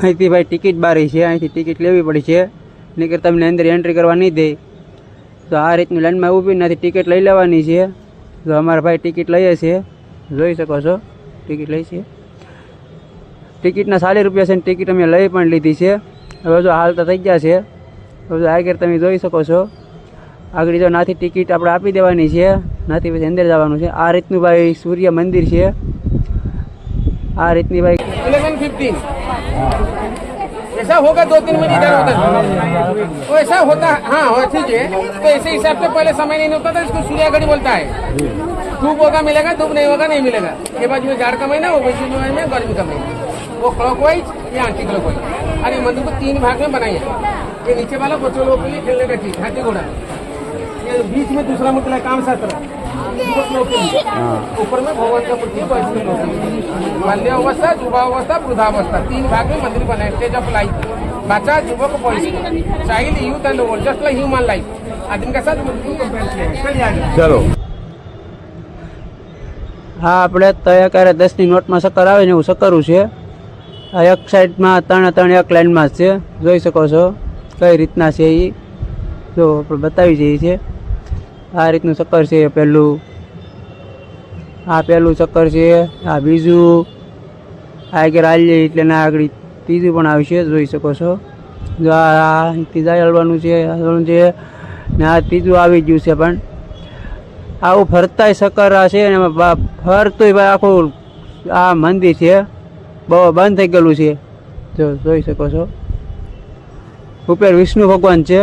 અહીંથી ભાઈ ટિકિટ બારી છે, અહીંથી ટિકિટ લેવી પડી છે, નહીંતર તમને અંદર એન્ટ્રી કરવા નહીં દે. તો આ રીતની લાઈનમાં ઊભી નથી ટિકિટ લઈ લેવાની છે. તો અમારા ભાઈ ટિકિટ લઈએ છીએ, જોઈ શકો છો ટિકિટ લઈ છે. ટિકિટના 40 રૂપિયા છે ને ટિકિટ અમે લઈ પણ લીધી છે. હવે જો હાલતા થઈ ગયા છે. હવે જો આગળ તમે જોઈ શકો છો, આગળ જો નાથી ટિકિટ આપણે આપી દેવાની છે, નાથી પછી અંદર જવાનું છે. આ રીતનું ભાઈ સૂર્ય મંદિર છે. આ રીતની ભાઈ 11:15 ऐसा होगा 2-3 मिनट इधर उधर तो ऐसा होता हाँ हो ठीक है. तो ऐसे हिसाब से पहले समय नहीं होता था, इसको सूर्य घड़ी बोलता है. धूप होगा मिलेगा, धूप नहीं होगा नहीं मिलेगा. ये बाजू में जाड़ का महीना, वो बाजू में गर्मी का महीना. वो क्लॉकवाइज या एंटी क्लॉकवाइज. और ये मंदिर को 3 भाग में बनाई है. ये नीचे वाला बच्चों लोगों के लिए खेलने का चीज हाथी घोड़ा. ये बीच में दूसरा मुकला काम शास्त्र ऊपर में भगवान का मूर्ति बाल्य अवस्था, युवा अवस्था, वृद्धावस्था 3 भाग में मंदिर बनाए. स्टेज ऑफ लाइफ बच्चा, युवक, boys, child, youth and old, just like human life. आदमी का साथ मंदिर को कंपेयर किया है. चलो હા આપણે તૈયાર 10ની નોટમાં શક્કર આવે ને એવું શક્કરું છે. આ એક સાઈડમાં 3 એક લાઈનમાં જ છે, જોઈ શકો છો કઈ રીતના છે એ જો આપણે બતાવી જઈએ છીએ. આ રીતનું શક્કર છે પહેલું, આ પહેલું શક્કર છે, આ બીજું, આગળ હાલીએ એટલે ના આગળ ત્રીજું પણ આવશે, જોઈ શકો છો. જો આ ત્રીજા હલવાનું છે ને આ ત્રીજું આવી ગયું છે. પણ આવું ફરતાય શક્કર છે ને ફરતું ભાઈ આખું આ મંદિર છે બહુ બંધ થઈ ગયેલું છે, જો જોઈ શકો છો. ઉપર વિષ્ણુ ભગવાન છે.